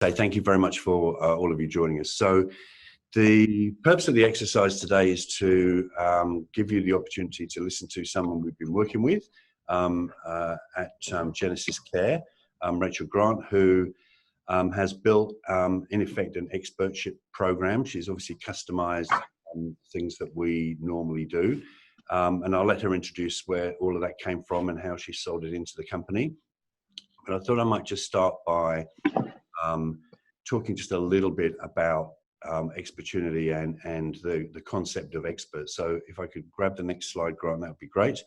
Thank you very much for all of you joining us. So the purpose of the exercise today is to give you the opportunity to listen to someone we've been working with at GenesisCare, Rachael Grant, who has built, in effect, an expertship program. She's obviously customized things that we normally do. And I'll let her introduce where all of that came from and how she sold it into the company. But I thought I might just start by talking just a little bit about expertunity and the concept of expert. So if I could grab the next slide, Grant, that would be great.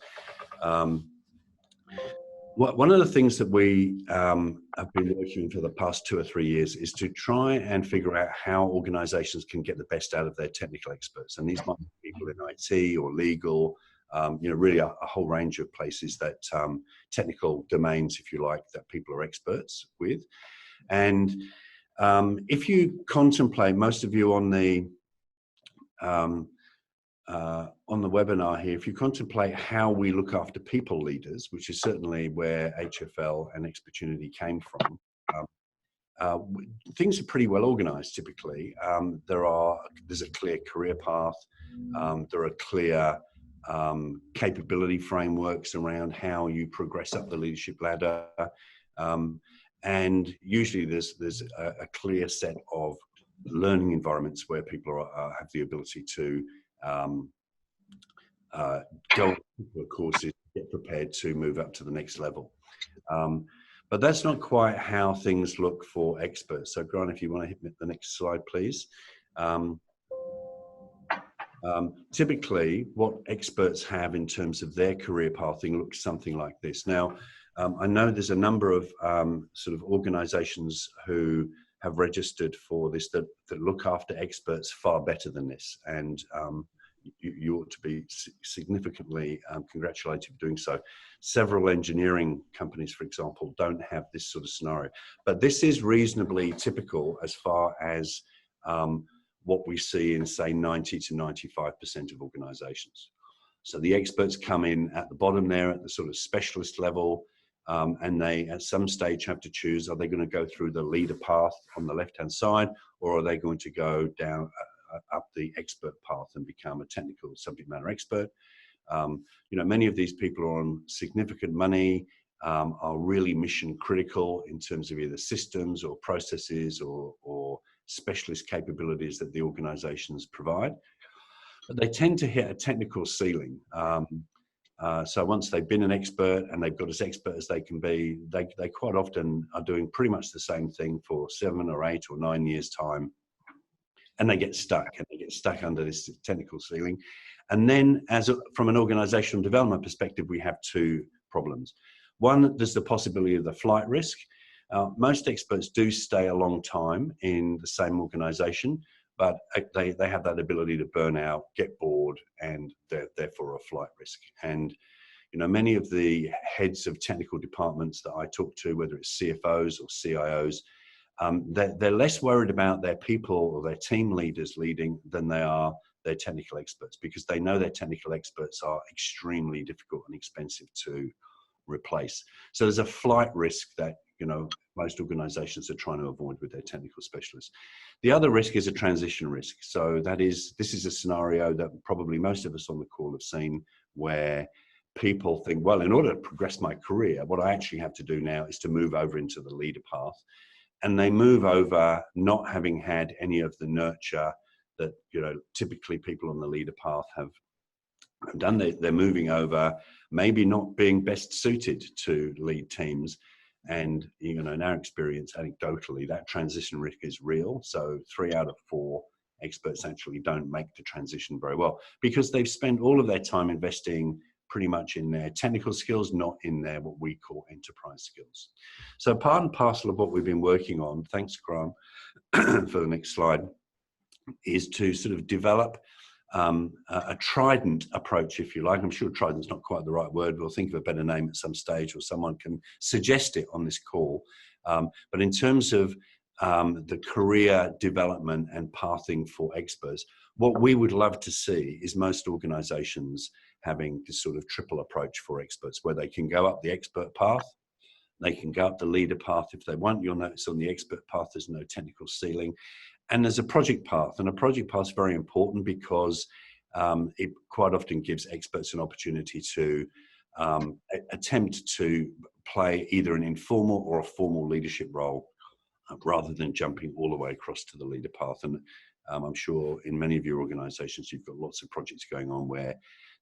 One of the things that we have been working for the past 2 or 3 years is to try and figure out how organizations can get the best out of their technical experts. And these might be people in IT or legal, really a whole range of places that technical domains, if you like, that people are experts with. And if you contemplate, most of you on the webinar here, if you contemplate how we look after people leaders, which is certainly where HFL and Expertship came from, things are pretty well organized typically. There's a clear career path. There are clear capability frameworks around how you progress up the leadership ladder. And usually there's a clear set of learning environments where people have the ability to go through courses, get prepared to move up to the next level. But that's not quite how things look for experts. So Grant, if you want to hit the next slide, please. Typically, what experts have in terms of their career pathing looks something like this. Now, I know there's a number of sort of organizations who have registered for this that look after experts far better than this. And you ought to be significantly congratulated for doing so. Several engineering companies, for example, don't have this sort of scenario. But this is reasonably typical as far as what we see in, say, 90 to 95% of organizations. So the experts come in at the bottom there at the sort of specialist level, and they at some stage have to choose, are they going to go through the leader path on the left-hand side, or are they going to go down up the expert path and become a technical subject matter expert? Many of these people are on significant money, are really mission critical in terms of either systems or processes or specialist capabilities that the organizations provide. But they tend to hit a technical ceiling. So once they've been an expert and they've got as expert as they can be, they quite often are doing pretty much the same thing for 7 or 8 or 9 years' time. And they get stuck, under this technical ceiling. And then from an organizational development perspective, we have 2 problems. One, there's the possibility of the flight risk. Most experts do stay a long time in the same organization, but they have that ability to burn out, get bored, and they're therefore a flight risk. And many of the heads of technical departments that I talk to, whether it's CFOs or CIOs, they're less worried about their people or their team leaders leading than they are their technical experts, because they know their technical experts are extremely difficult and expensive to replace. So there's a flight risk that most organizations are trying to avoid with their technical specialists. The other risk is a transition risk. So this is a scenario that probably most of us on the call have seen, where people think, well, in order to progress my career, what I actually have to do now is to move over into the leader path. And they move over not having had any of the nurture that typically people on the leader path have done. They're moving over, maybe not being best suited to lead teams. And in our experience, anecdotally, that transition risk is real. So 3 out of 4 experts actually don't make the transition very well, because they've spent all of their time investing pretty much in their technical skills, not in their what we call enterprise skills. So part and parcel of what we've been working on, thanks Grant for the next slide, is to sort of develop a trident approach, if you like. I'm sure trident's not quite the right word. We'll think of a better name at some stage, or someone can suggest it on this call. But in terms of the career development and pathing for experts, what we would love to see is most organizations having this sort of triple approach for experts, where they can go up the expert path, They can go up the leader path if they want. You'll notice on the expert path, there's no technical ceiling. And there's a project path. And a project path is very important because it quite often gives experts an opportunity to attempt to play either an informal or a formal leadership role rather than jumping all the way across to the leader path. And I'm sure in many of your organizations, you've got lots of projects going on where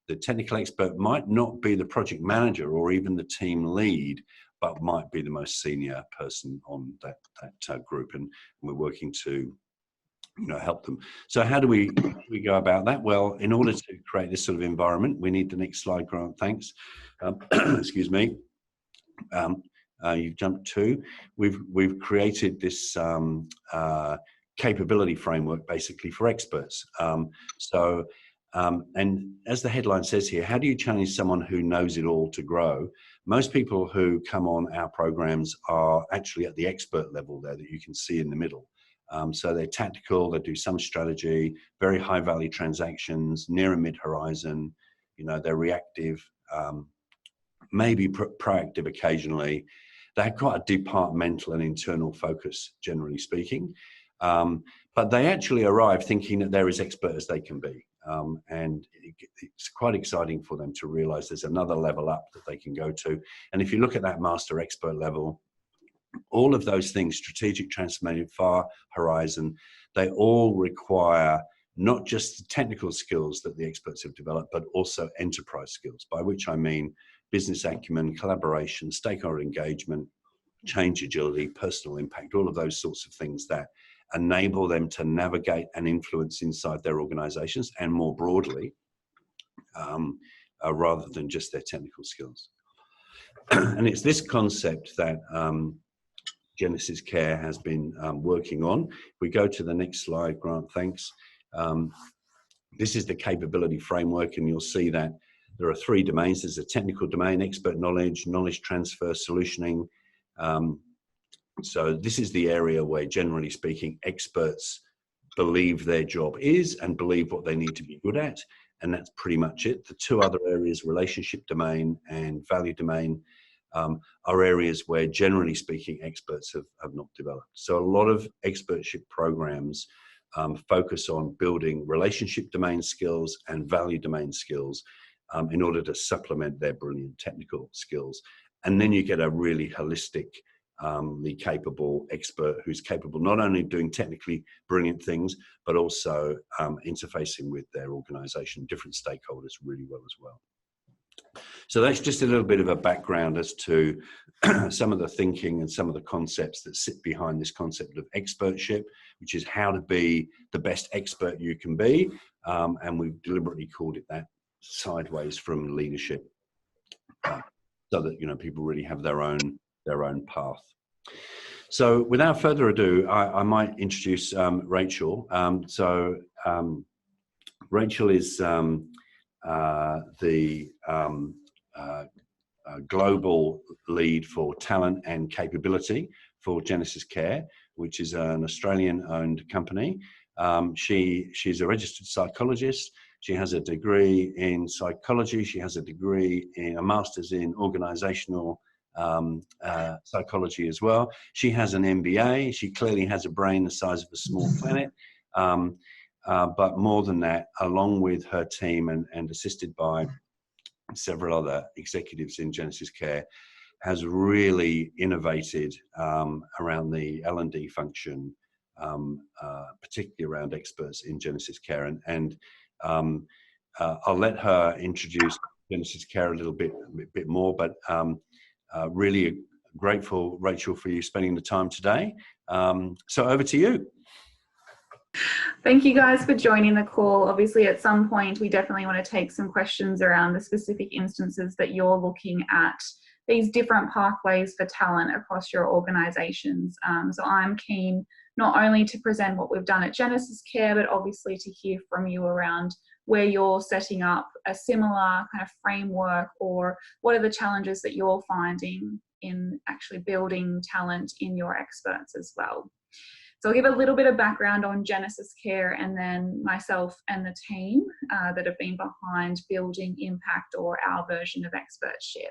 the technical expert might not be the project manager or even the team lead, but might be the most senior person on that group. And we're working to help them. So how do we go about that? Well, in order to create this sort of environment, we need the next slide, Grant. Thanks. Excuse me. You've jumped to. We've created this capability framework basically for experts. And as the headline says here, how do you challenge someone who knows it all to grow? Most people who come on our programs are actually at the expert level there that you can see in the middle. So they're tactical, they do some strategy, very high value transactions, near and mid horizon, they're reactive, maybe proactive occasionally. They have quite a departmental and internal focus, generally speaking. But they actually arrive thinking that they're as expert as they can be. And it's quite exciting for them to realize there's another level up that they can go to. And if you look at that master expert level, all of those things, strategic, transformative, far horizon, they all require not just the technical skills that the experts have developed, but also enterprise skills, by which I mean business acumen, collaboration, stakeholder engagement, change agility, personal impact, all of those sorts of things that enable them to navigate and influence inside their organizations and more broadly, rather than just their technical skills. And it's this concept that GenesisCare has been working on. If we go to the next slide, Grant, thanks. This is the capability framework, and you'll see that there are 3 domains. There's a technical domain, expert knowledge, knowledge transfer, solutioning. So this is the area where, generally speaking, experts believe their job is and believe what they need to be good at, and that's pretty much it. The 2 other areas, relationship domain and value domain, are areas where, generally speaking, experts have not developed. So a lot of expertship programs focus on building relationship domain skills and value domain skills in order to supplement their brilliant technical skills. And then you get a really holistically capable expert who's capable not only of doing technically brilliant things, but also interfacing with their organization, different stakeholders really well as well. So that's just a little bit of a background as to some of the thinking and some of the concepts that sit behind this concept of expertship, which is how to be the best expert you can be. And we've deliberately called it that, sideways from leadership, so that people really have their own path. So without further ado, I might introduce Rachael. Rachael is the global lead for talent and capability for GenesisCare, which is an Australian-owned company. She's a registered psychologist. She has a degree in psychology. She has a degree in a master's in organizational psychology as well. She has an MBA. She clearly has a brain the size of a small planet. But more than that, along with her team and assisted by several other executives in GenesisCare, has really innovated around the L&D function, particularly around experts in GenesisCare. And I'll let her introduce GenesisCare a little bit more, but really grateful, Rachael, for you spending the time today. So over to you. Thank you guys for joining the call. Obviously, at some point, we definitely want to take some questions around the specific instances that you're looking at, these different pathways for talent across your organizations. So I'm keen not only to present what we've done at GenesisCare, but obviously to hear from you around where you're setting up a similar kind of framework, or what are the challenges that you're finding in actually building talent in your experts as well. So I'll give a little bit of background on GenesisCare, and then myself and the team that have been behind building Impact, or our version of Expertship.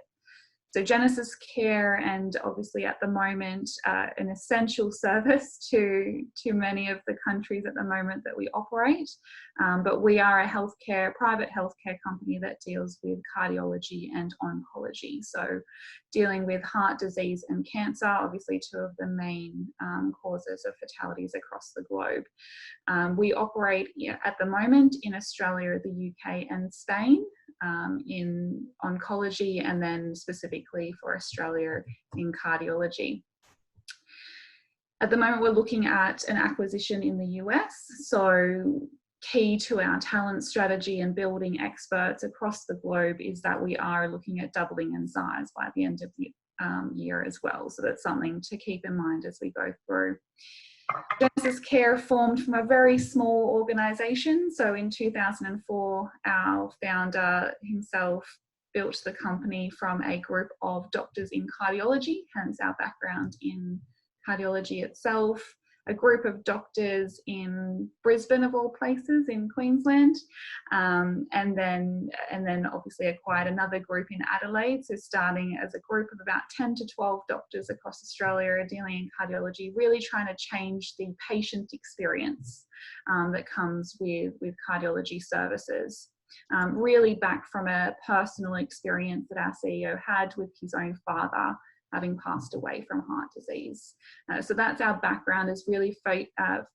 So GenesisCare, and obviously at the moment an essential service to many of the countries at the moment that we operate. But we are a private healthcare company that deals with cardiology and oncology. So dealing with heart disease and cancer, obviously two of the main causes of fatalities across the globe. We operate at the moment in Australia, the UK and Spain in oncology, and then specifically for Australia in cardiology. At the moment, we're looking at an acquisition in the US. So key to our talent strategy and building experts across the globe is that we are looking at doubling in size by the end of the year as well. So that's something to keep in mind as we go through. GenesisCare formed from a very small organisation. So in 2004, our founder himself built the company from a group of doctors in cardiology, hence our background in cardiology itself, a group of doctors in Brisbane, of all places, in Queensland, and then obviously acquired another group in Adelaide. So starting as a group of about 10 to 12 doctors across Australia dealing in cardiology, really trying to change the patient experience that comes with cardiology services. Really back from a personal experience that our CEO had with his own father having passed away from heart disease. So that's our background, is really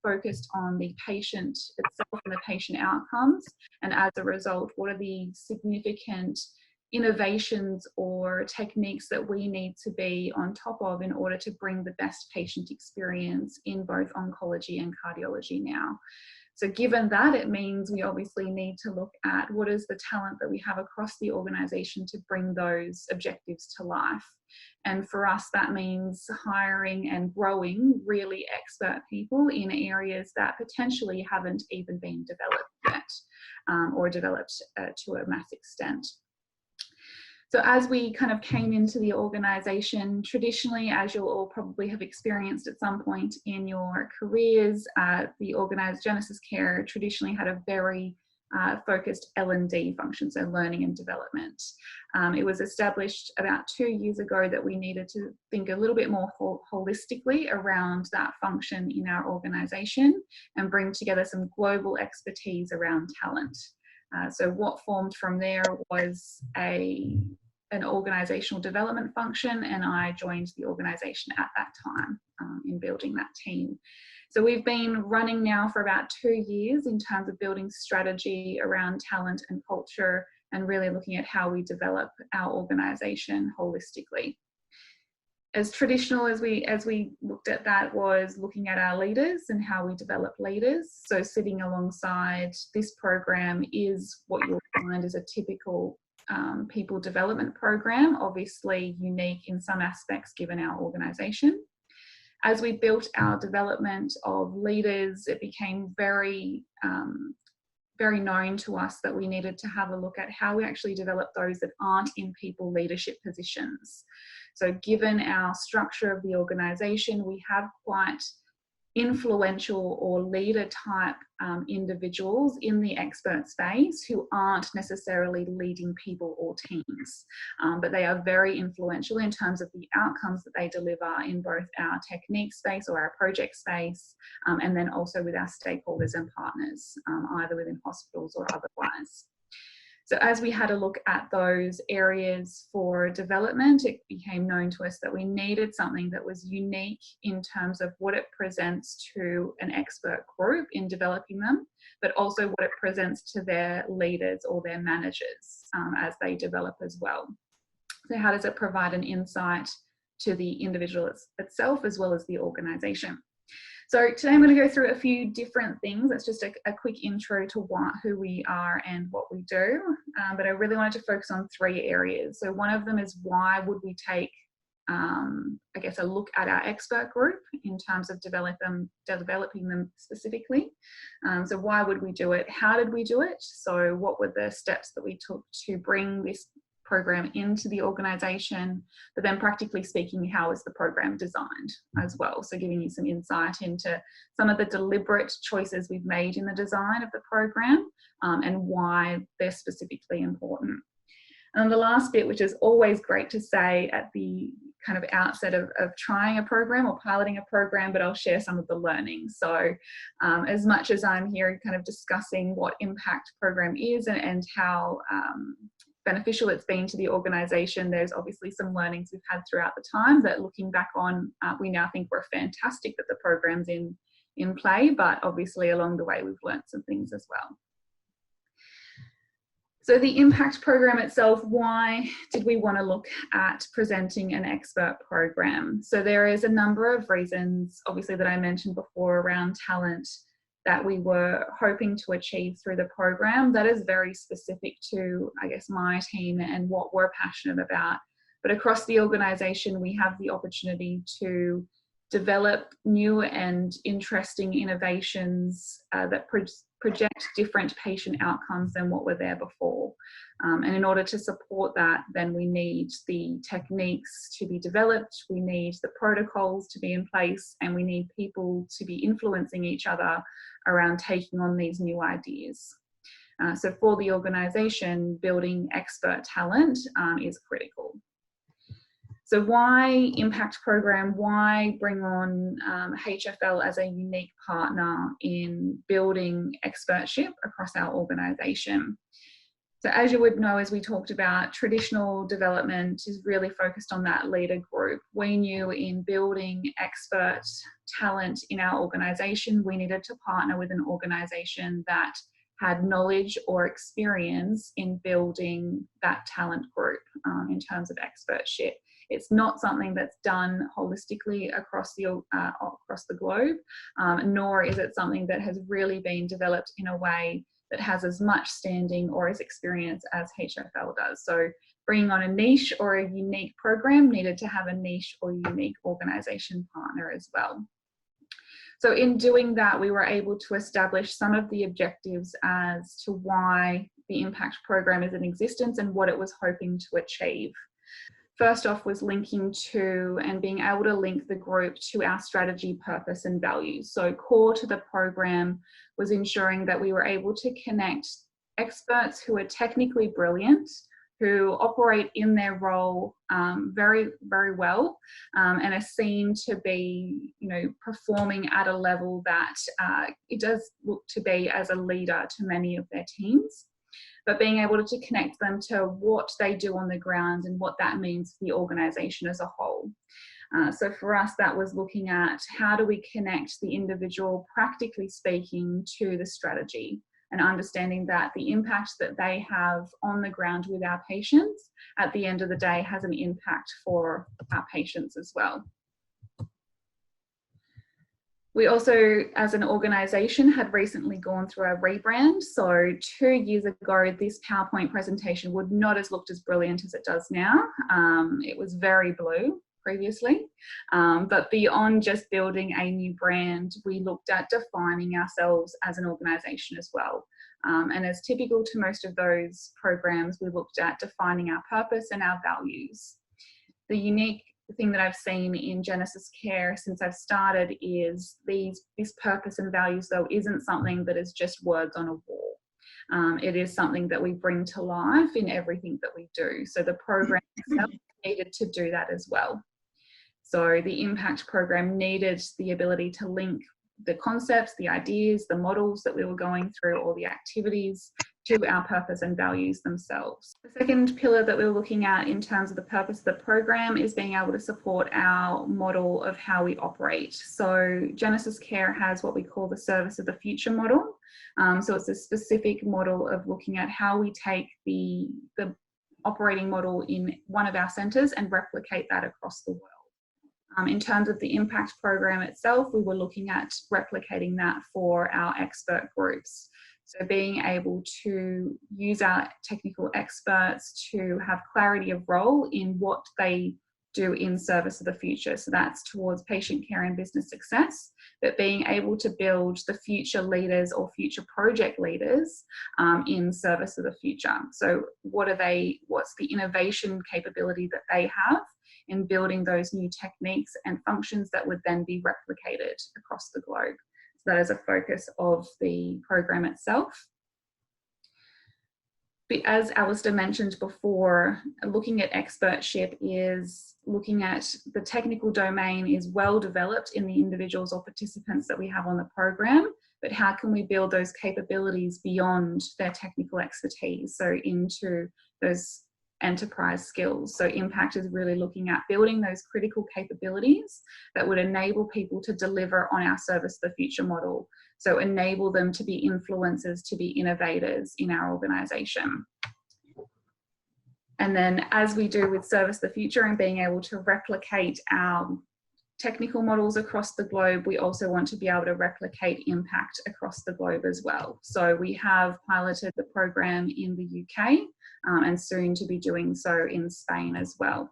focused on the patient itself and the patient outcomes. And as a result, what are the significant innovations or techniques that we need to be on top of in order to bring the best patient experience in both oncology and cardiology now. So given that, it means we obviously need to look at what is the talent that we have across the organisation to bring those objectives to life. And for us, that means hiring and growing really expert people in areas that potentially haven't even been developed yet, or developed to a mass extent. So as we kind of came into the organisation, traditionally, as you'll all probably have experienced at some point in your careers, the GenesisCare traditionally had a very focused L&D function, so learning and development. It was established about 2 years ago that we needed to think a little bit more holistically around that function in our organisation and bring together some global expertise around talent. So what formed from there was an organisational development function, and I joined the organisation at that time in building that team. So we've been running now for about 2 years in terms of building strategy around talent and culture, and really looking at how we develop our organisation holistically. As traditional as we looked at that was looking at our leaders and how we develop leaders. So sitting alongside this program is what you'll find is a typical people development program, obviously unique in some aspects given our organisation. As we built our development of leaders, it became very known to us that we needed to have a look at how we actually develop those that aren't in people leadership positions. So given our structure of the organisation, we have quite influential or leader type individuals in the expert space who aren't necessarily leading people or teams, but they are very influential in terms of the outcomes that they deliver in both our technique space or our project space, and then also with our stakeholders and partners, either within hospitals or otherwise. So as we had a look at those areas for development, it became known to us that we needed something that was unique in terms of what it presents to an expert group in developing them, but also what it presents to their leaders or their managers as they develop as well. So how does it provide an insight to the individual itself as well as the organisation? So today I'm going to go through a few different things. It's just a quick intro to who we are and what we do, but I really wanted to focus on 3 areas. So one of them is why would we take, I guess, a look at our expert group in terms of developing them specifically. So why would we do it? How did we do it? So what were the steps that we took to bring this program into the organisation, but then practically speaking, how is the program designed as well? So giving you some insight into some of the deliberate choices we've made in the design of the program and why they're specifically important. And the last bit, which is always great to say at the kind of outset of trying a program or piloting a program, but I'll share some of the learnings. So as much as I'm here kind of discussing what impact program is and how beneficial it's been to the organisation, there's obviously some learnings we've had throughout the time that looking back on, we now think we're fantastic that the program's in play, but obviously along the way we've learnt some things as well. So the impact program itself, why did we want to look at presenting an expert program? So there is a number of reasons, obviously, that I mentioned before around talent that we were hoping to achieve through the program. That is very specific to, I guess, my team and what we're passionate about. But across the organisation, we have the opportunity to develop new and interesting innovations that project different patient outcomes than what were there before. And in order to support that, then we need the techniques to be developed, we need the protocols to be in place, and we need people to be influencing each other around taking on these new ideas. So for the organisation, building expert talent is critical. So why impact program? Why bring on HFL as a unique partner in building expertship across our organisation? So as you would know, as we talked about, traditional development is really focused on that leader group. We knew in building expert talent in our organisation, we needed to partner with an organisation that had knowledge or experience in building that talent group in terms of expertship. It's not something that's done holistically across the globe, nor is it something that has really been developed in a way that has as much standing or as experience as HFL does. So bringing on a niche or a unique program needed to have a niche or unique organisation partner as well. So in doing that, we were able to establish some of the objectives as to why the impact program is in existence and what it was hoping to achieve. First off was linking to and being able to link the group to our strategy, purpose and values. So core to the program was ensuring that we were able to connect experts who are technically brilliant, who operate in their role very, very well and are seen to be, performing at a level that it does look to be as a leader to many of their teams. But being able to connect them to what they do on the ground and what that means for the organisation as a whole. So for us, that was looking at how do we connect the individual, practically speaking, to the strategy and understanding that the impact that they have on the ground with our patients at the end of the day has an impact for our patients as well. We also, as an organisation, had recently gone through a rebrand. So 2 years ago, this PowerPoint presentation would not have looked as brilliant as it does now. It was very blue previously. But beyond just building a new brand, we looked at defining ourselves as an organisation as well. And as typical to most of those programs, we looked at defining our purpose and our values. The unique thing that I've seen in GenesisCare since I've started is this purpose and values, though, isn't something that is just words on a wall. It is something that we bring to life in everything that we do. So the program itself needed to do that as well. So the impact program needed the ability to link the concepts, the ideas, the models that we were going through, or the activities to our purpose and values themselves. The second pillar that we were looking at in terms of the purpose of the program is being able to support our model of how we operate. So GenesisCare has what we call the service of the future model. So it's a specific model of looking at how we take the operating model in one of our centres and replicate that across the world. In terms of the impact program itself, we were looking at replicating that for our expert groups. So being able to use our technical experts to have clarity of role in what they do in service of the future. So that's towards patient care and business success, but being able to build the future leaders or future project leaders in service of the future. So what's the innovation capability that they have in building those new techniques and functions that would then be replicated across the globe. So that is a focus of the program itself. as Alistair mentioned before, looking at expertship is looking at the technical domain is well developed in the individuals or participants that we have on the program, but how can we build those capabilities beyond their technical expertise, so into those enterprise skills. So impact is really looking at building those critical capabilities that would enable people to deliver on our service of the future model. So enable them to be influencers, to be innovators in our organisation. And then, as we do with Service the Future and being able to replicate our technical models across the globe, we also want to be able to replicate impact across the globe as well. So we have piloted the program in the UK and soon to be doing so in Spain as well.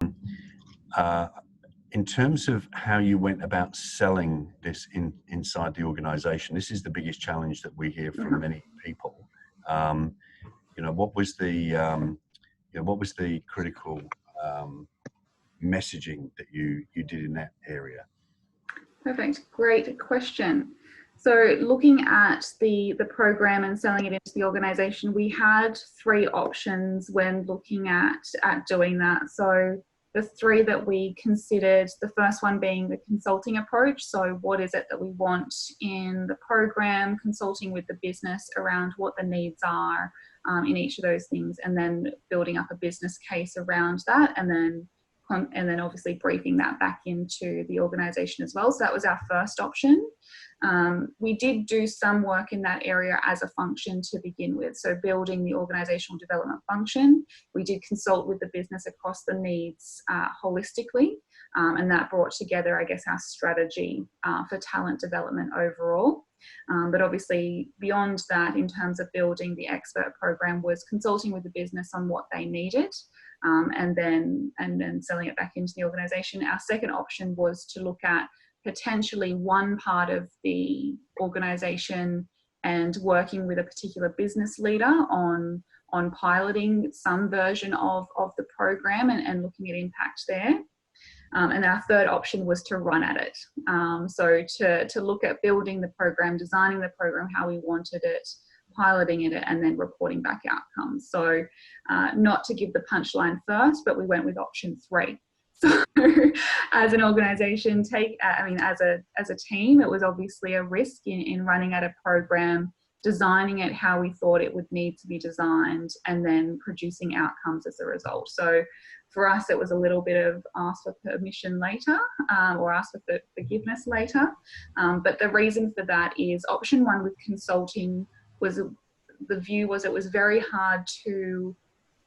In terms of how you went about selling this inside the organisation, this is the biggest challenge that we hear from many people. You know, what was the critical messaging that you did in that area? Perfect, great question. So looking at the program and selling it into the organisation, we had 3 options when looking at doing that. So the 3 that we considered, the first one being the consulting approach. So what is it that we want in the program, consulting with the business around what the needs are in each of those things, and then building up a business case around that, and then obviously briefing that back into the organisation as well. So that was our first option. We did do some work in that area as a function to begin with. So building the organisational development function, we did consult with the business across the needs holistically, and that brought together, I guess, our strategy for talent development overall. But obviously beyond that, in terms of building the expert program, was consulting with the business on what they needed, and then selling it back into the organisation. Our second option was to look at potentially one part of the organisation and working with a particular business leader on piloting some version of the program and looking at impact there. And our third option was to run at it. So to look at building the program, designing the program how we wanted it, piloting it, and then reporting back outcomes. So not to give the punchline first, but we went with option 3. So as an organisation, as a team, it was obviously a risk in running at a program, designing it how we thought it would need to be designed, and then producing outcomes as a result. So for us, it was a little bit of ask for permission later, or ask for forgiveness later. But the reason for that is option 1 with consulting was, the view was it was very hard to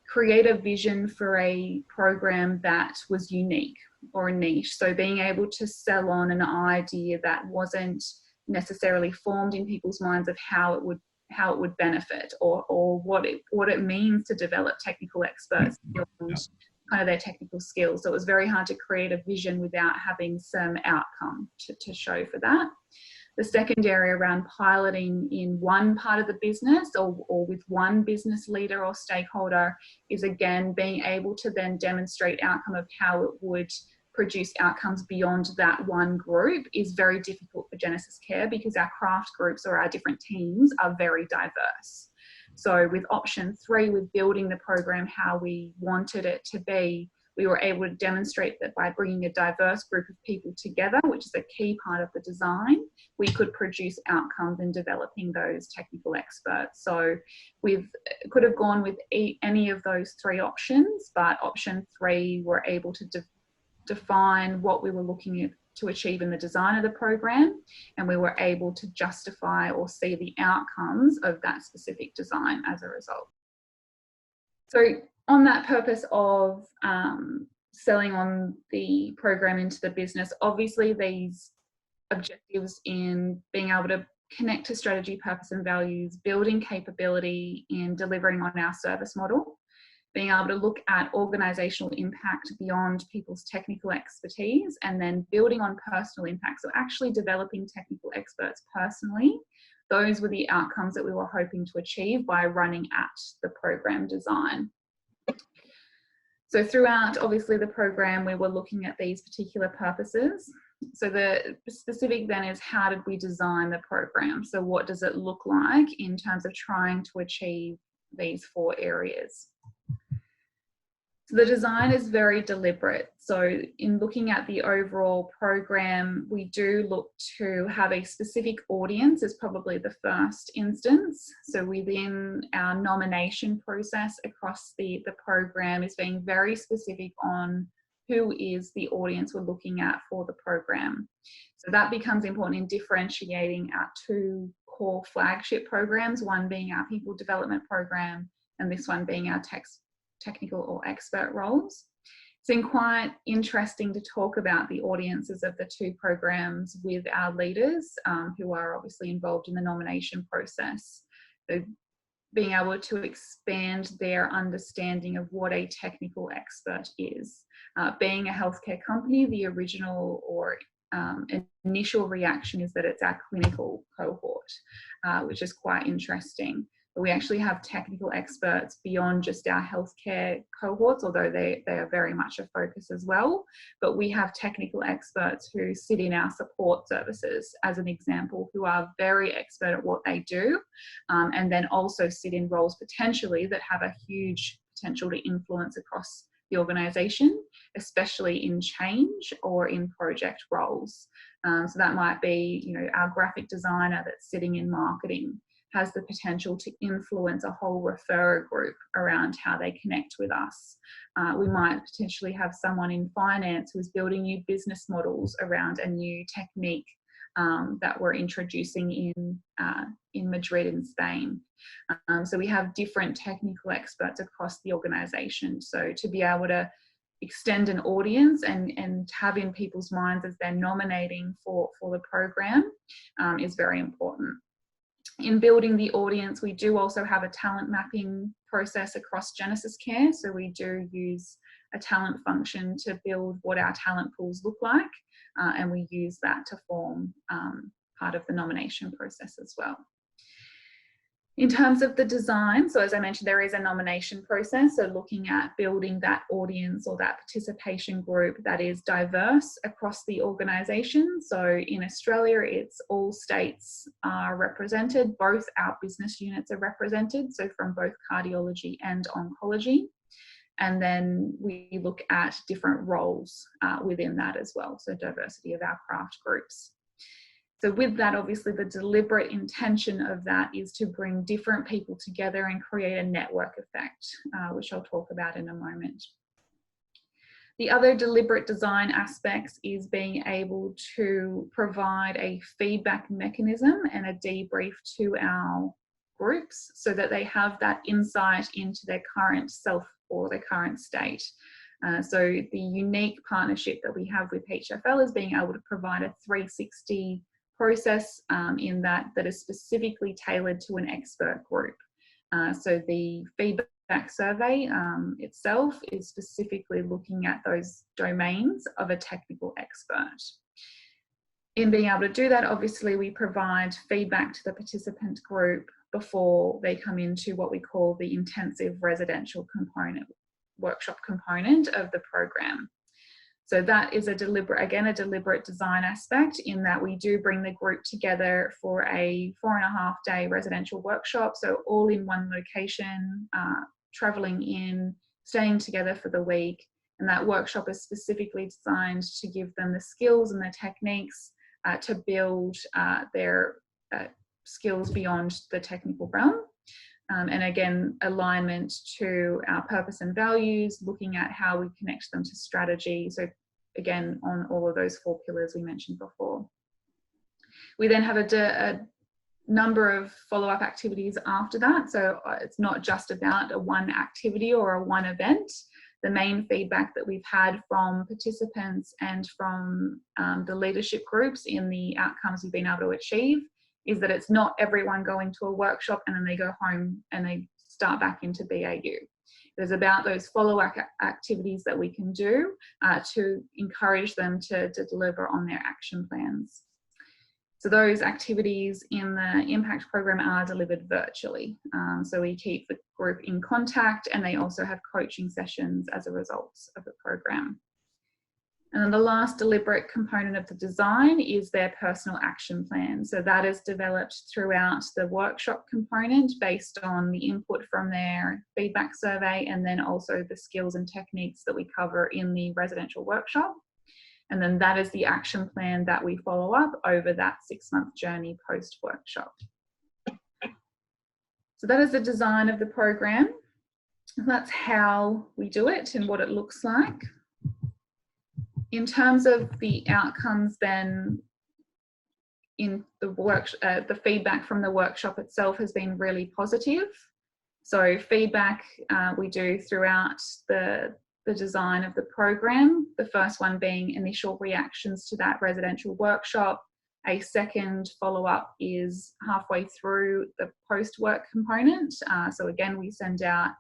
create a vision for a program that was unique or niche. So being able to sell on an idea that wasn't necessarily formed in people's minds of how it would benefit, or what it means to develop technical experts beyond kind of their technical skills. So it was very hard to create a vision without having some outcome to show for that. The second area around piloting in one part of the business or with one business leader or stakeholder is, again, being able to then demonstrate outcome of how it would produce outcomes beyond that one group is very difficult for GenesisCare, because our craft groups or our different teams are very diverse. So with option 3, with building the program how we wanted it to be, we were able to demonstrate that by bringing a diverse group of people together, which is a key part of the design, we could produce outcomes in developing those technical experts. So we could have gone with any of those 3 options, but option 3, we're able to define what we were looking at to achieve in the design of the program, and we were able to justify or see the outcomes of that specific design as a result. So on that purpose of selling on the program into the business, obviously these objectives in being able to connect to strategy, purpose and values, building capability in delivering on our service model, being able to look at organisational impact beyond people's technical expertise, and then building on personal impact. So actually developing technical experts personally. Those were the outcomes that we were hoping to achieve by running at the program design. So throughout, obviously, the program, we were looking at these particular purposes. So the specific then is, how did we design the program? So what does it look like in terms of trying to achieve these 4 areas. So the design is very deliberate. So in looking at the overall program, we do look to have a specific audience as probably the first instance. So within our nomination process across the program is being very specific on who is the audience we're looking at for the program. So that becomes important in differentiating our 2 core flagship programs, one being our people development program and this one being our technical or expert roles. It's been quite interesting to talk about the audiences of the 2 programs with our leaders who are obviously involved in the nomination process. So being able to expand their understanding of what a technical expert is. Being a healthcare company, the original or initial reaction is that it's our clinical cohort, which is quite interesting. But we actually have technical experts beyond just our healthcare cohorts, although they are very much a focus as well. But we have technical experts who sit in our support services, as an example, who are very expert at what they do, and then also sit in roles potentially that have a huge potential to influence across the organisation, especially in change or in project roles. So that might be, you know, our graphic designer that's sitting in marketing has the potential to influence a whole referrer group around how they connect with us. We might potentially have someone in finance who's building new business models around a new technique that we're introducing in Madrid in Spain. So we have different technical experts across the organisation. So to be able to extend an audience and have in people's minds as they're nominating for the program is very important. In building the audience, we do also have a talent mapping process across GenesisCare. So we do use a talent function to build what our talent pools look like, and we use that to form part of the nomination process as well. In terms of the design, so as I mentioned, there is a nomination process, so looking at building that audience or that participation group that is diverse across the organisation. So in Australia, it's all states are represented, both our business units are represented, so from both cardiology and oncology. And then we look at different roles within that as well, so diversity of our craft groups. So with that, obviously the deliberate intention of that is to bring different people together and create a network effect, which I'll talk about in a moment. The other deliberate design aspects is being able to provide a feedback mechanism and a debrief to our groups so that they have that insight into their current self or their current state. So the unique partnership that we have with HFL is being able to provide a 360 process in that is specifically tailored to an expert group. So the feedback survey itself is specifically looking at those domains of a technical expert. In being able to do that, obviously we provide feedback to the participant group before they come into what we call the intensive residential component, workshop component of the program. So that is a deliberate design aspect in that we do bring the group together for a 4.5-day residential workshop. So all in one location, traveling in, staying together for the week. And that workshop is specifically designed to give them the skills and the techniques to build their skills beyond the technical realm. And again, alignment to our purpose and values, looking at how we connect them to strategy. So again, on all of those 4 pillars we mentioned before. We then have a number of follow-up activities after that. So it's not just about a one activity or a one event. The main feedback that we've had from participants and from the leadership groups in the outcomes we've been able to achieve is that it's not everyone going to a workshop and then they go home and they start back into BAU. There's about those follow-up activities that we can do to encourage them to deliver on their action plans. So those activities in the Impact program are delivered virtually. So we keep the group in contact and they also have coaching sessions as a result of the program. And then the last deliberate component of the design is their personal action plan. So that is developed throughout the workshop component based on the input from their feedback survey, and then also the skills and techniques that we cover in the residential workshop. And then that is the action plan that we follow up over that 6-month journey post-workshop. So that is the design of the program. That's how we do it and what it looks like. In terms of the outcomes then, in the feedback from the workshop itself has been really positive. So feedback we do throughout the design of the program, the first one being initial reactions to that residential workshop. A second follow-up is halfway through the post-work component. So again, we send out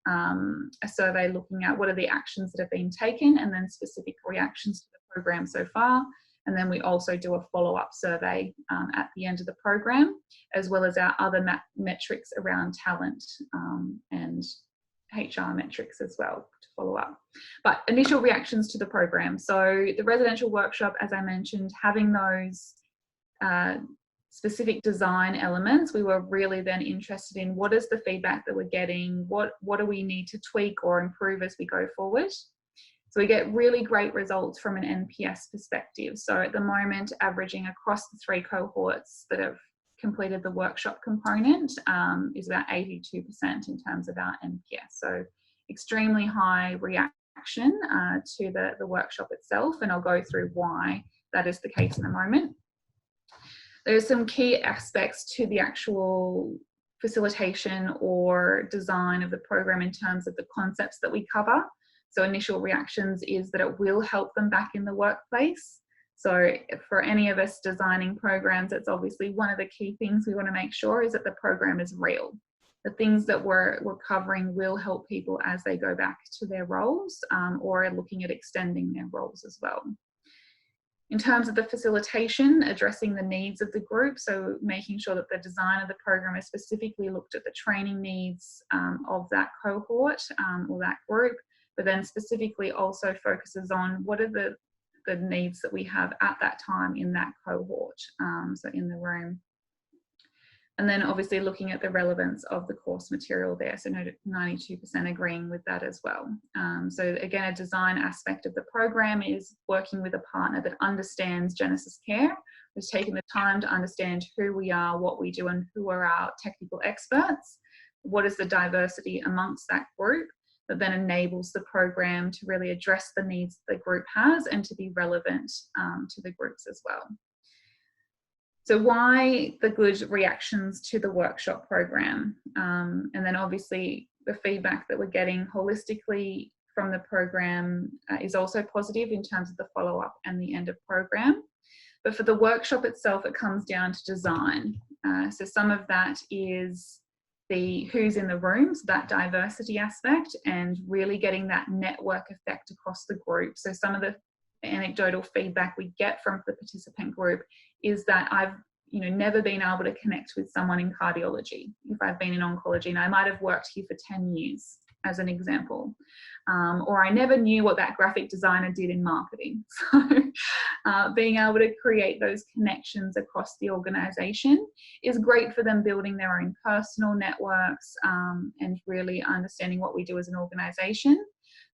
a survey looking at what are the actions that have been taken and then specific reactions to the program so far. And then we also do a follow-up survey at the end of the program, as well as our other metrics around talent and HR metrics as well to follow up. But initial reactions to the program. So the residential workshop, as I mentioned, having those specific design elements, we were really then interested in what is the feedback that we're getting, what do we need to tweak or improve as we go forward. So we get really great results from an NPS perspective. So at the moment, averaging across the 3 cohorts that have completed the workshop component is about 82% in terms of our NPS. So extremely high reaction to the workshop itself, and I'll go through why that is the case in a moment. There's some key aspects to the actual facilitation or design of the program in terms of the concepts that we cover. So initial reactions is that it will help them back in the workplace. So for any of us designing programs, it's obviously one of the key things we want to make sure is that the program is real. The things that we're covering will help people as they go back to their roles or are looking at extending their roles as well. In terms of the facilitation, addressing the needs of the group, so making sure that the design of the program is specifically looked at the training needs of that cohort or that group, but then specifically also focuses on what are the needs that we have at that time in that cohort, so in the room. And then obviously looking at the relevance of the course material there, so 92% agreeing with that as well. So again, a design aspect of the program is working with a partner that understands GenesisCare, who's taken the time to understand who we are, what we do, and who are our technical experts. What is the diversity amongst that group that then enables the program to really address the needs the group has and to be relevant to the groups as well. So why the good reactions to the workshop program? And then obviously the feedback that we're getting holistically from the program is also positive in terms of the follow-up and the end of program. But for the workshop itself, it comes down to design. So some of that is the who's in the room, so that diversity aspect, and really getting that network effect across the group. So some of the anecdotal feedback we get from the participant group is that I've never been able to connect with someone in cardiology if I've been in oncology, and I might have worked here for 10 years as an example, or I never knew what that graphic designer did in marketing. So being able to create those connections across the organization is great for them building their own personal networks and really understanding what we do as an organization,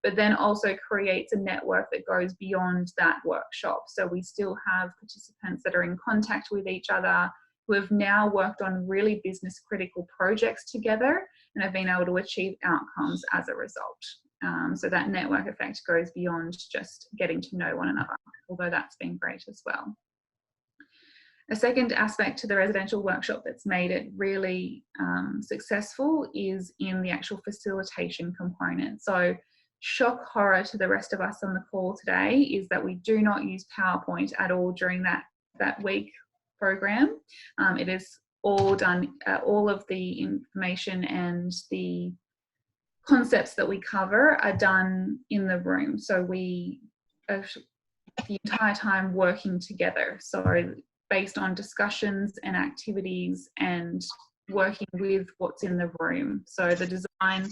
but then also creates a network that goes beyond that workshop. So we still have participants that are in contact with each other, who have now worked on really business critical projects together and have been able to achieve outcomes as a result. So that network effect goes beyond just getting to know one another, although that's been great as well. A second aspect to the residential workshop that's made it really successful is in the actual facilitation component. So shock horror to the rest of us on the call today is that we do not use PowerPoint at all during that week program. It is all done, all of the information and the concepts that we cover are done in the room. So we are the entire time working together. So based on discussions and activities and working with what's in the room. So the design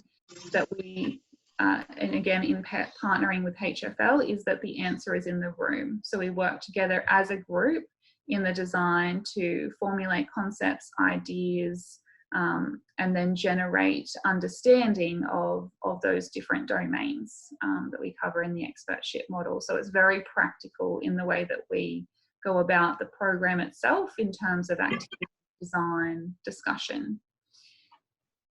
that we and again in partnering with HFL, is that the answer is in the room. So we work together as a group in the design to formulate concepts, ideas, and then generate understanding of those different domains that we cover in the expertship model. So it's very practical in the way that we go about the program itself in terms of activity, design, discussion.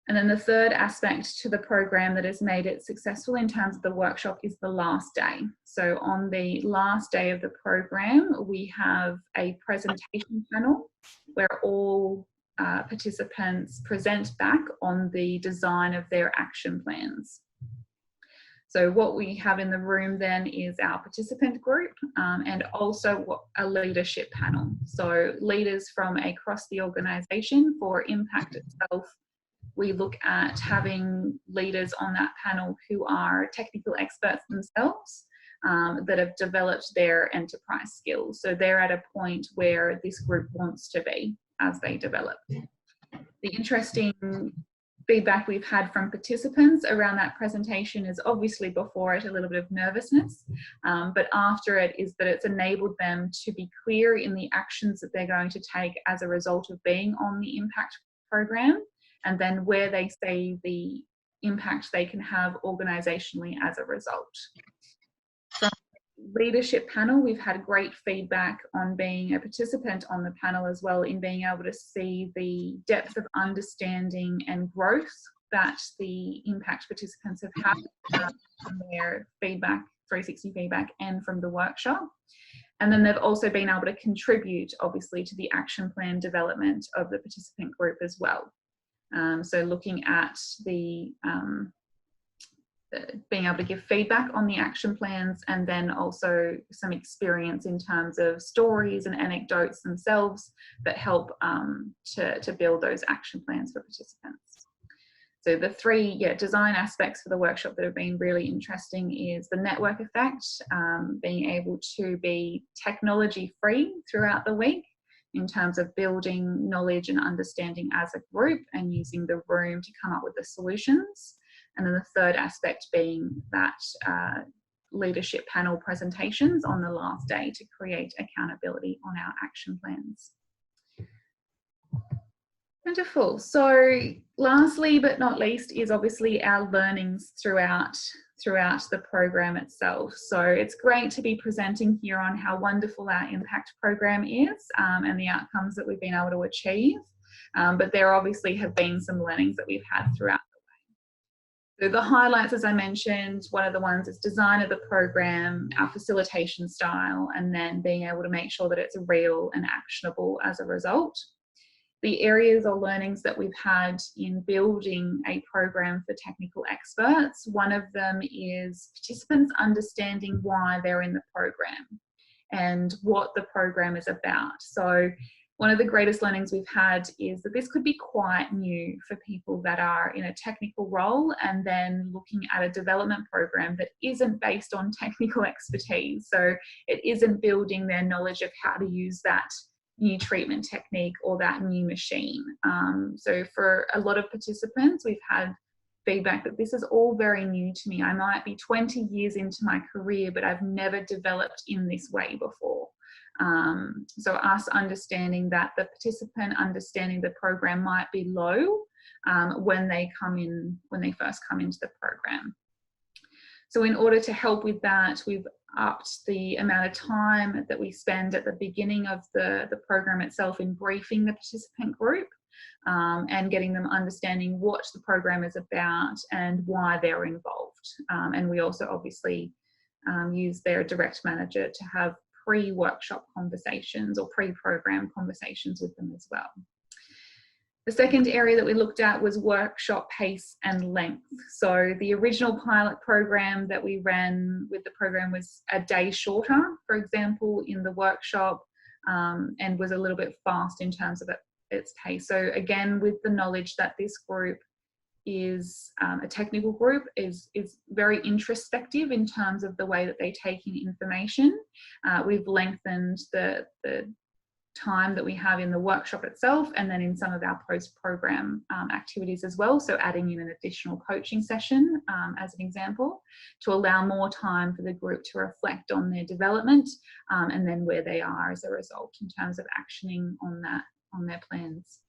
And then the third aspect to the program that has made it successful in terms of the workshop is the last day. So on the last day of the program, we have a presentation panel where all participants present back on the design of their action plans. So what we have in the room then is our participant group and also a leadership panel. So leaders from across the organisation for impact itself. We look at having leaders on that panel who are technical experts themselves that have developed their enterprise skills. So they're at a point where this group wants to be as they develop. The interesting feedback we've had from participants around that presentation is obviously before it a little bit of nervousness, but after it is that it's enabled them to be clear in the actions that they're going to take as a result of being on the impact program, and then where they see the impact they can have organisationally as a result. From the leadership panel, we've had great feedback on being a participant on the panel as well, in being able to see the depth of understanding and growth that the impact participants have had from their feedback, 360 feedback, and from the workshop. And then they've also been able to contribute, obviously, to the action plan development of the participant group as well. So looking at the being able to give feedback on the action plans, and then also some experience in terms of stories and anecdotes themselves that help to build those action plans for participants. So the three design aspects for the workshop that have been really interesting is the network effect, being able to be technology free throughout the week, in terms of building knowledge and understanding as a group and using the room to come up with the solutions. And then the third aspect being that leadership panel presentations on the last day to create accountability on our action plans. Wonderful. So lastly but not least is obviously our learnings throughout the program itself. So it's great to be presenting here on how wonderful our impact program is and the outcomes that we've been able to achieve. But there obviously have been some learnings that we've had throughout the way. So the highlights, as I mentioned, one of the ones is design of the program, our facilitation style, and then being able to make sure that it's real and actionable as a result. The areas or learnings that we've had in building a program for technical experts, one of them is participants understanding why they're in the program and what the program is about. So one of the greatest learnings we've had is that this could be quite new for people that are in a technical role and then looking at a development program that isn't based on technical expertise. So it isn't building their knowledge of how to use that new treatment technique or that new machine. So for a lot of participants, we've had feedback that this is all very new to me. I might be 20 years into my career, but I've never developed in this way before. So us understanding that the participant understanding the program might be low when they first come into the program. So in order to help with that, we've upped the amount of time that we spend at the beginning of the program itself in briefing the participant group and getting them understanding what the program is about and why they're involved. And we also obviously use their direct manager to have pre-workshop conversations or pre-program conversations with them as well. The second area that we looked at was workshop pace and length. So the original pilot program that we ran with the program was a day shorter, for example, in the workshop, and was a little bit fast in terms of its pace. So again, with the knowledge that this group is a technical group, is very introspective in terms of the way that they take in information, we've lengthened the time that we have in the workshop itself, and then in some of our post-program activities as well. So adding in an additional coaching session as an example, to allow more time for the group to reflect on their development and then where they are as a result in terms of actioning on their plans.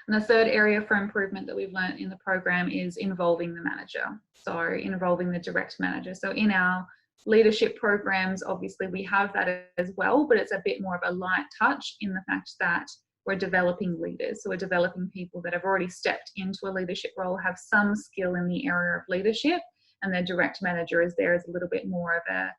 And the third area for improvement that we've learned in the program is involving the manager. So involving the direct manager. So in our leadership programs, obviously we have that as well, but it's a bit more of a light touch in the fact that we're developing leaders. So we're developing people that have already stepped into a leadership role, have some skill in the area of leadership, and their direct manager is there as a little bit more of a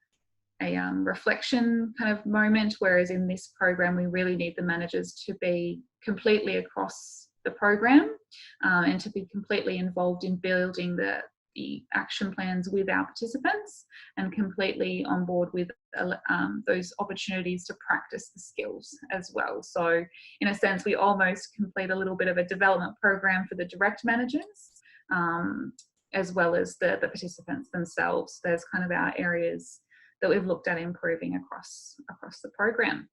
reflection kind of moment, whereas in this program we really need the managers to be completely across the program and to be completely involved in building the action plans with our participants and completely on board with those opportunities to practice the skills as well. So in a sense, we almost complete a little bit of a development program for the direct managers as well as the participants themselves. There's kind of our areas that we've looked at improving across the program.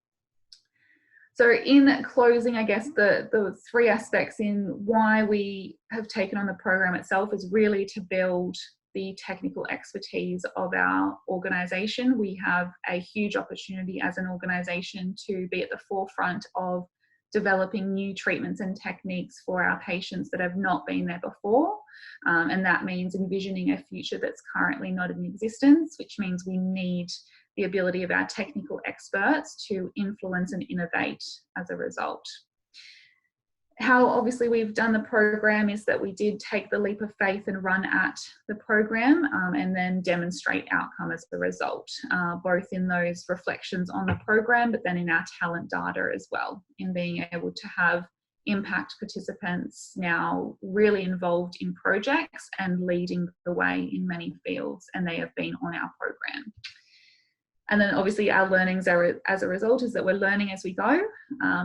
So in closing, I guess the three aspects in why we have taken on the program itself is really to build the technical expertise of our organisation. We have a huge opportunity as an organisation to be at the forefront of developing new treatments and techniques for our patients that have not been there before. And that means envisioning a future that's currently not in existence, which means we need the ability of our technical experts to influence and innovate as a result. How obviously we've done the program is that we did take the leap of faith and run at the program and then demonstrate outcome as a result, both in those reflections on the program, but then in our talent data as well, in being able to have impact participants now really involved in projects and leading the way in many fields, and they have been on our program. And then obviously our learnings are, as a result, is that we're learning as we go.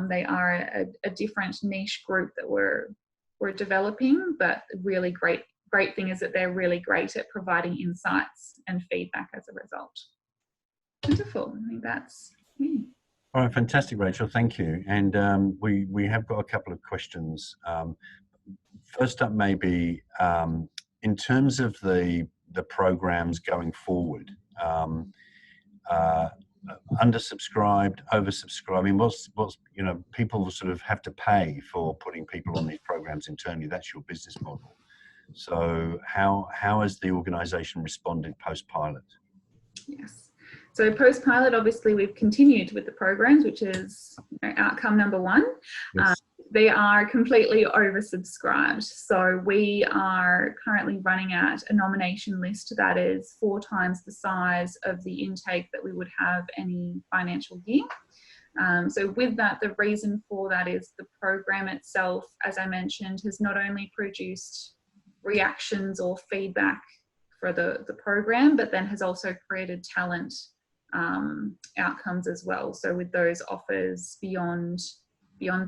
They are a different niche group that we're developing, but really great thing is that they're really great at providing insights and feedback as a result. Wonderful. I think that's me. All right, fantastic, Rachel. Thank you. And we have got a couple of questions. First up, maybe in terms of the programs going forward. Undersubscribed, oversubscribed. I mean, what's people sort of have to pay for putting people on these programs internally. That's your business model. So how has the organisation responded post-pilot? Yes. So post-pilot, obviously, we've continued with the programs, which is outcome number one. Yes. They are completely oversubscribed. So we are currently running at a nomination list that is 4 times the size of the intake that we would have any financial year. So with that, the reason for that is the program itself, as I mentioned, has not only produced reactions or feedback for the program, but then has also created talent outcomes as well. So with those offers beyond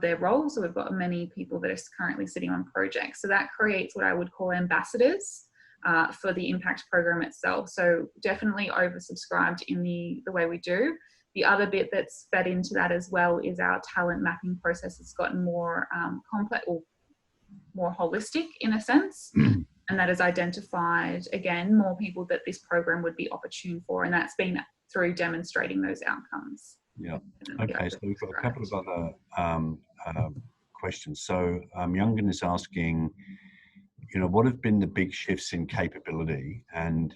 their role. So we've got many people that are currently sitting on projects. So that creates what I would call ambassadors for the impact program itself. So definitely oversubscribed in the way we do. The other bit that's fed into that as well is our talent mapping process has gotten more complex or more holistic in a sense. And that has identified, again, more people that this program would be opportune for. And that's been through demonstrating those outcomes. Yeah. Okay, so we've got a couple of other questions. So Youngin is asking, what have been the big shifts in capability? And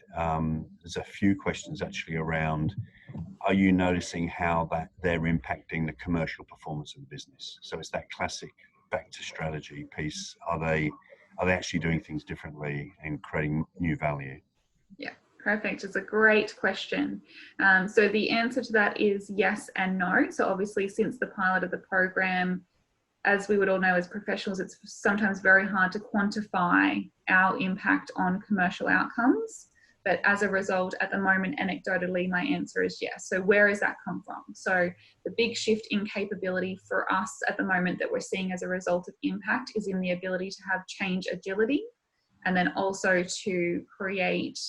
there's a few questions actually around, are you noticing how that they're impacting the commercial performance of the business? So it's that classic back to strategy piece. Are they actually doing things differently and creating new value? Yeah. Perfect. It's a great question. So the answer to that is yes and no. So obviously, since the pilot of the program, as we would all know as professionals, it's sometimes very hard to quantify our impact on commercial outcomes. But as a result, at the moment, anecdotally, my answer is yes. So where has that come from? So the big shift in capability for us at the moment that we're seeing as a result of impact is in the ability to have change agility, and then also to create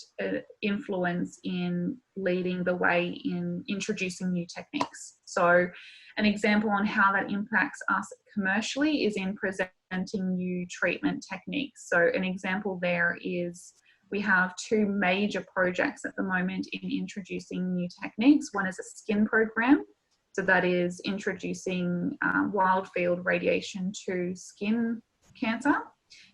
influence in leading the way in introducing new techniques. So An example on how that impacts us commercially is in presenting new treatment techniques. So an example there is we have 2 major projects at the moment in introducing new techniques. One is a skin program. So that is introducing wild field radiation to skin cancer.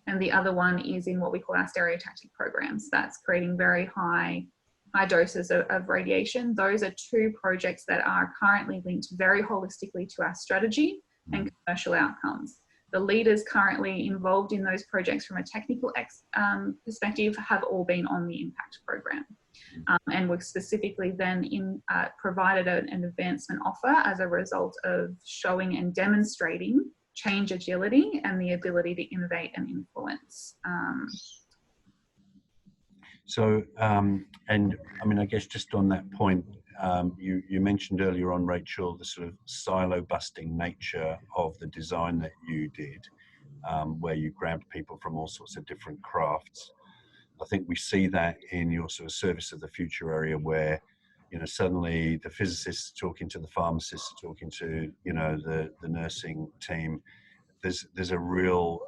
And the other one is in what we call our stereotactic programs. That's creating very high doses of radiation. Those are 2 projects that are currently linked very holistically to our strategy and commercial outcomes. The leaders currently involved in those projects from a technical perspective have all been on the impact program. And we've specifically then provided an advancement offer as a result of showing and demonstrating change agility and the ability to innovate and influence. And I mean, I guess just on that point, you mentioned earlier on, Rachel, the sort of silo busting nature of the design that you did, where you grabbed people from all sorts of different crafts. I think we see that in your sort of service of the future area where, you know, suddenly the physicists are talking to the pharmacists, are talking to, you know, the nursing team. There's a real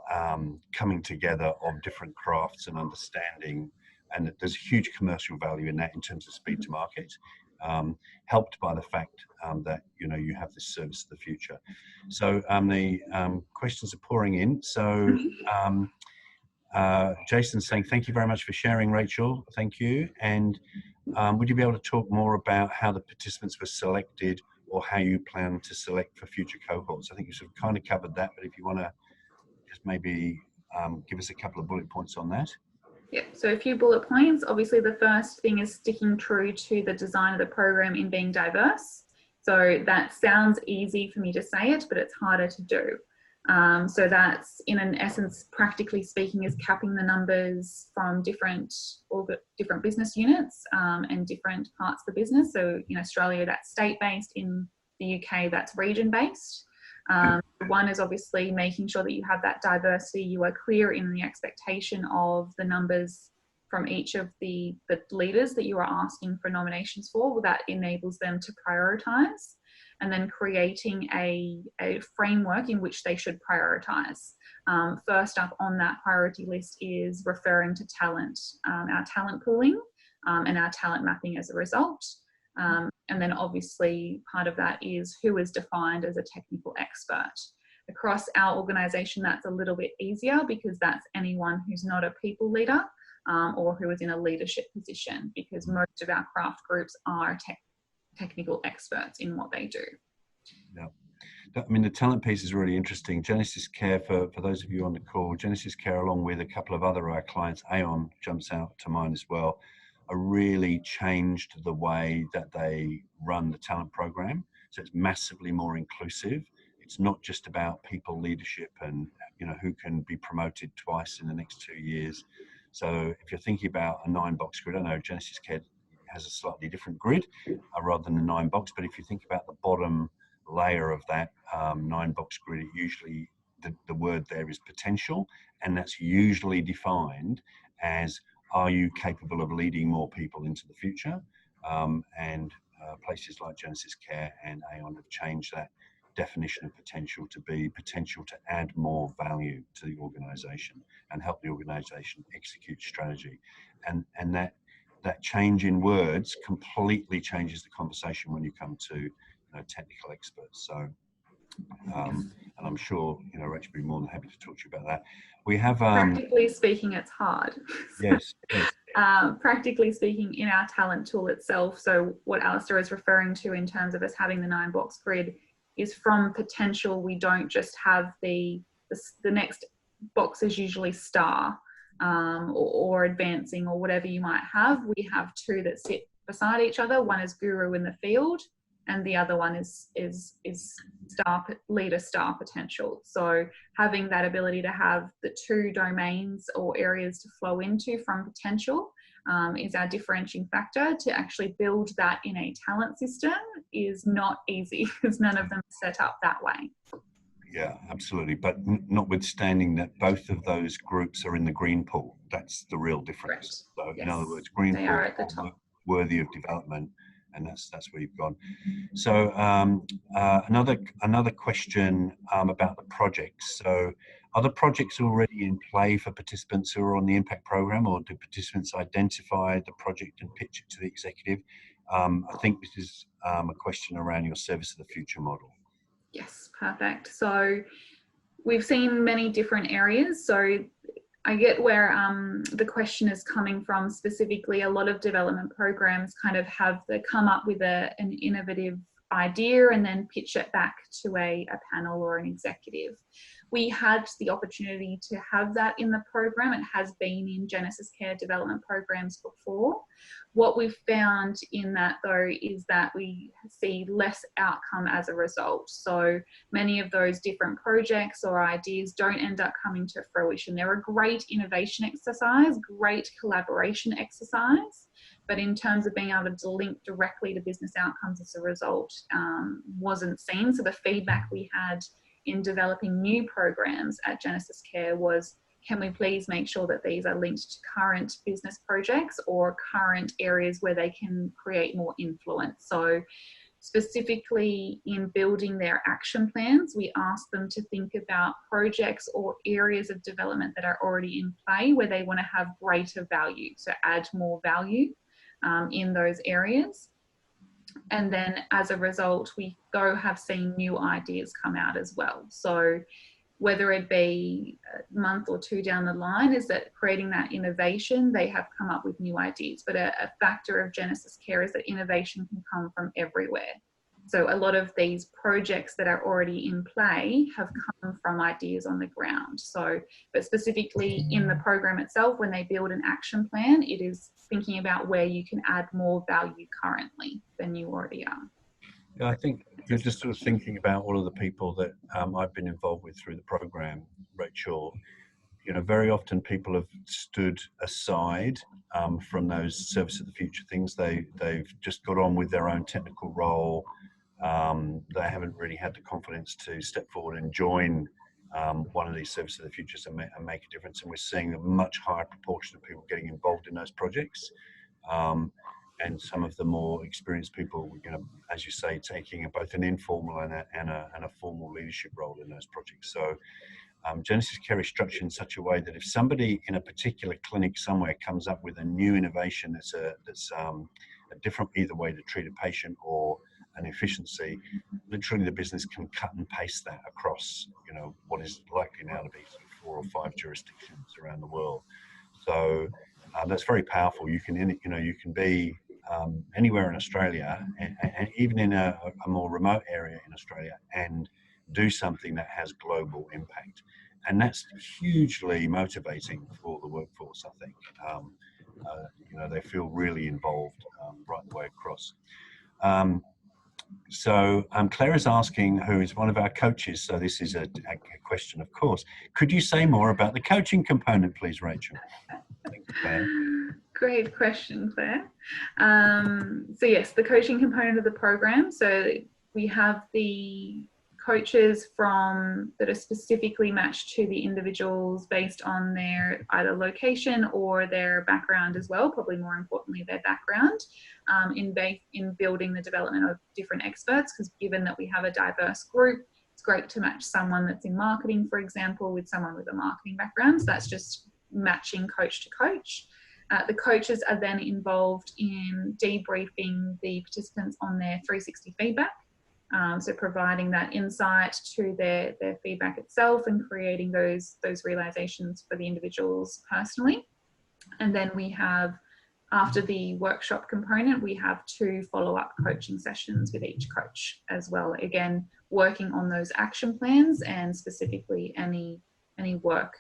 coming together of different crafts and understanding, and there's huge commercial value in that in terms of speed to market, helped by the fact that, you know, you have this service of the future. So the questions are pouring in. So Jason's saying, thank you very much for sharing, Rachel. Thank you. And would you be able to talk more about how the participants were selected or how you plan to select for future cohorts? I think you sort of kind of covered that, but if you want to just maybe give us a couple of bullet points on that. Yeah, so a few bullet points. Obviously, the first thing is sticking true to the design of the program in being diverse. So that sounds easy for me to say it, but it's harder to do. So that's, in an essence, practically speaking, is capping the numbers from different business units and different parts of the business. So in Australia, that's state-based. In the UK, that's region-based. One is obviously making sure that you have that diversity. You are clear in the expectation of the numbers from each of the leaders that you are asking for nominations for. That enables them to prioritise, and then creating a framework in which they should prioritise. First up on that priority list is referring to talent, our talent pooling and our talent mapping as a result. And then obviously part of that is who is defined as a technical expert. Across our organisation, that's a little bit easier because that's anyone who's not a people leader or who is in a leadership position, because most of our craft groups are technical experts in what they do. Yeah. I mean, the talent piece is really interesting. GenesisCare, for those of you on the call, GenesisCare, along with a couple of other our clients, Aon jumps out to mind as well, are really changed the way that they run the talent program. So it's massively more inclusive. It's not just about people leadership and, you know, who can be promoted twice in the next 2 years. So if you're thinking about a 9-box grid, I know GenesisCare has a slightly different grid rather than a 9-box, but if you think about the bottom layer of that 9-box grid, it usually the word there is potential, and that's usually defined as, are you capable of leading more people into the future? And places like GenesisCare and Aon have changed that definition of potential to be potential to add more value to the organisation and help the organisation execute strategy. And that change in words completely changes the conversation when you come to, you know, technical experts. So, and I'm sure, you know, Rachel will be more than happy to talk to you about that. We have practically speaking, it's hard. Yes. Practically speaking, in our talent tool itself, so what Alistair is referring to in terms of us having the 9-box grid is from potential. We don't just have the next box is usually star or advancing or whatever you might have. We have 2 that sit beside each other. One is guru in the field, and the other one is leader star potential. So having that ability to have the 2 domains or areas to flow into from potential is our differentiating factor. To actually build that in a talent system is not easy because none of them are set up that way. Yeah, absolutely. But notwithstanding that both of those groups are in the green pool, that's the real difference. Correct. So yes. In other words, green pool are worthy of development, and that's where you've gone. So another question about the projects. So are the projects already in play for participants who are on the impact program, or do participants identify the project and pitch it to the executive? I think this is a question around your service of the future model. Yes, perfect. So we've seen many different areas. So I get where the question is coming from. Specifically, a lot of development programs kind of have come up with an innovative idea and then pitch it back to a panel or an executive. We had the opportunity to have that in the program. It has been in GenesisCare development programs before. What we've found in that, though, is that we see less outcome as a result. So many of those different projects or ideas don't end up coming to fruition. They're a great innovation exercise, great collaboration exercise, but in terms of being able to link directly to business outcomes as a result, wasn't seen. So the feedback we had in developing new programs at GenesisCare was, can we please make sure that these are linked to current business projects or current areas where they can create more influence? So specifically in building their action plans, we ask them to think about projects or areas of development that are already in play where they want to have greater value, so add more value in those areas. And then as a result, we have seen new ideas come out as well. So whether it be a month or two down the line, is that creating that innovation, they have come up with new ideas. But a factor of GenesisCare is that innovation can come from everywhere. So a lot of these projects that are already in play have come from ideas on the ground. So, but specifically in the program itself, when they build an action plan, it is thinking about where you can add more value currently than you already are. Yeah, I think you're just sort of thinking about all of the people that I've been involved with through the program, Rachel. You know, very often people have stood aside from those service of the future things. They've just got on with their own technical role. They haven't really had the confidence to step forward and join one of these service of the futures and make a difference. And we're seeing a much higher proportion of people getting involved in those projects. And some of the more experienced people, you know, as you say, taking both an informal and a formal leadership role in those projects. So GenesisCare is structured in such a way that if somebody in a particular clinic somewhere comes up with a new innovation that's a different either way to treat a patient or an efficiency, literally the business can cut and paste that across, you know, what is likely now to be 4 or 5 jurisdictions around the world. So that's very powerful. You can be anywhere in Australia, and even in a more remote area in Australia, and do something that has global impact. And that's hugely motivating for the workforce, I think. You know, they feel really involved right the way across. So Claire is asking, who is one of our coaches, so this is a question, of course. Could you say more about the coaching component, please, Rachel? Thanks, Claire. Great question, Claire. So yes, the coaching component of the program. So we have the coaches that are specifically matched to the individuals based on their either location or their background as well, probably more importantly their background, in building the development of different experts, because given that we have a diverse group, it's great to match someone that's in marketing, for example, with someone with a marketing background. So that's just matching coach to coach. The coaches are then involved in debriefing the participants on their 360 feedback. So providing that insight to their feedback itself and creating those realizations for the individuals personally. And then we have, after the workshop component, we have 2 follow-up coaching sessions with each coach as well. Again, working on those action plans and specifically any work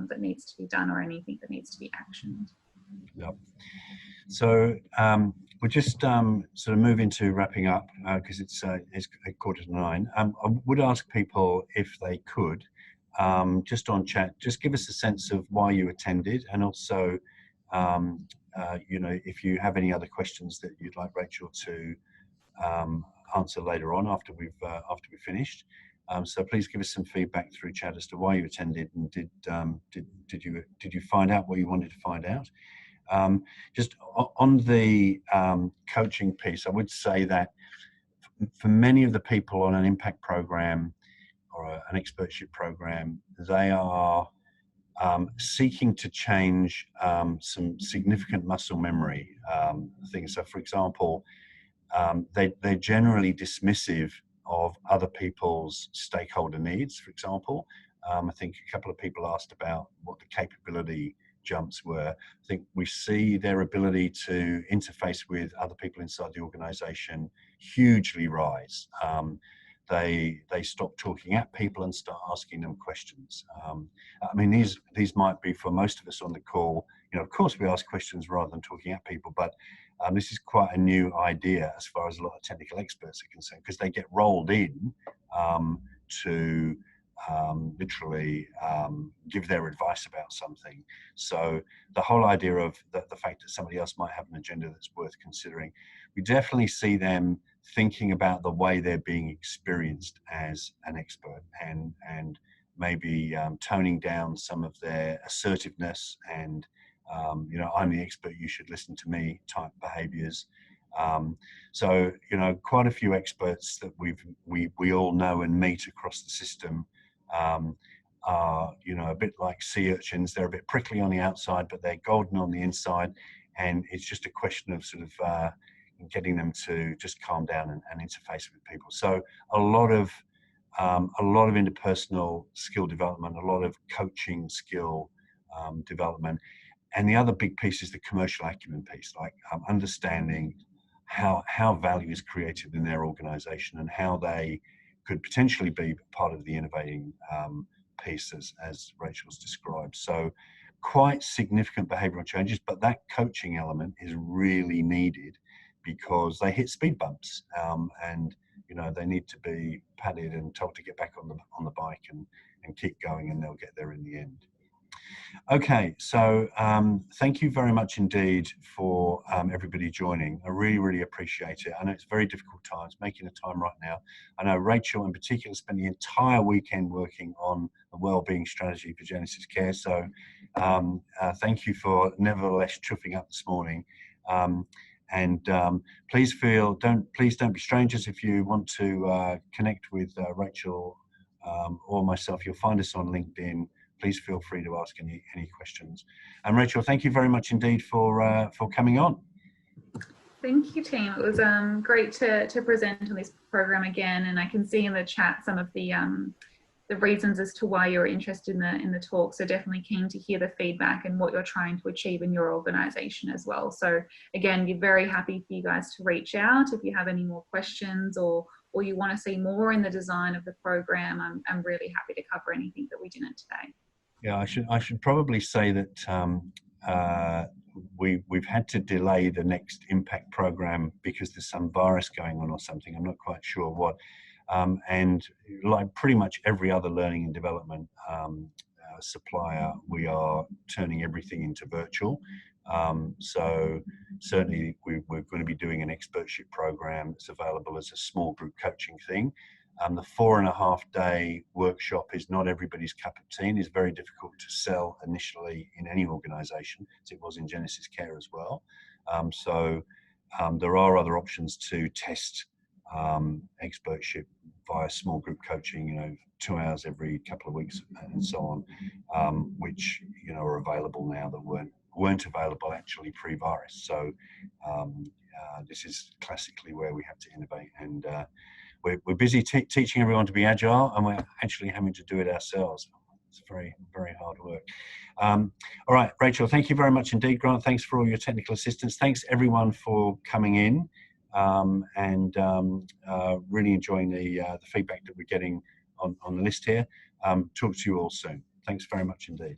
that needs to be done or anything that needs to be actioned. Yep. So we'll just sort of move into wrapping up because it's 8:45. I would ask people if they could, just on chat, just give us a sense of why you attended, and also, you know, if you have any other questions that you'd like Rachel to answer later on after we've finished. So please give us some feedback through chat as to why you attended, and did you find out what you wanted to find out. Just on the coaching piece, I would say that for many of the people on an impact program or an expertship program, they are seeking to change some significant muscle memory things. So, for example, they're generally dismissive of other people's stakeholder needs, for example. I think a couple of people asked about what the capability jumps were. I think we see their ability to interface with other people inside the organization hugely rise. They stop talking at people and start asking them questions. I mean, these might be for most of us on the call. You know, of course, we ask questions rather than talking at people, but this is quite a new idea as far as a lot of technical experts are concerned, because they get rolled in to literally give their advice about something. So the whole idea of the fact that somebody else might have an agenda that's worth considering, we definitely see them thinking about the way they're being experienced as an expert, and maybe toning down some of their assertiveness and you know, I'm the expert, you should listen to me type behaviors. So, you know, quite a few experts that we all know and meet across the system are, you know, a bit like sea urchins. They're a bit prickly on the outside, but they're golden on the inside. And it's just a question of sort of getting them to just calm down and interface with people. So a lot of interpersonal skill development, a lot of coaching skill development. And the other big piece is the commercial acumen piece, like understanding how value is created in their organization and how they could potentially be part of the innovating piece as Rachel's described. So quite significant behavioral changes, but that coaching element is really needed because they hit speed bumps and you know, they need to be patted and told to get back on the bike and keep going, and they'll get there in the end. Okay, so thank you very much indeed for everybody joining. I really, really appreciate it. I know it's very difficult times, making the time right now. I know Rachael in particular spent the entire weekend working on a wellbeing strategy for GenesisCare. So thank you for nevertheless chuffing up this morning. Please don't be strangers. If you want to connect with Rachael or myself, you'll find us on LinkedIn. Please feel free to ask any questions. And Rachael, thank you very much indeed for coming on. Thank you, team. It was great to present on this program again, and I can see in the chat some of the reasons as to why you're interested in the talk. So definitely keen to hear the feedback and what you're trying to achieve in your organisation as well. So again, we're very happy for you guys to reach out if you have any more questions or you want to see more in the design of the program. I'm really happy to cover anything that we didn't today. Yeah, I should probably say that we've had to delay the next impact program because there's some virus going on or something. I'm not quite sure what. And like pretty much every other learning and development supplier, we are turning everything into virtual. So certainly we're going to be doing an expertship program that's available as a small group coaching thing. The 4.5-day workshop is not everybody's cup of tea and is very difficult to sell initially in any organization, as it was in GenesisCare as well. So there are other options to test expertship via small group coaching, you know, 2 hours every couple of weeks and so on, which, you know, are available now that weren't available actually pre-virus. So this is classically where we have to innovate, and we're busy teaching everyone to be agile, and we're actually having to do it ourselves. It's very, very hard work. All right, Rachael, thank you very much indeed. Grant, thanks for all your technical assistance. Thanks everyone for coming in, and really enjoying the feedback that we're getting on the list here. Talk to you all soon. Thanks very much indeed.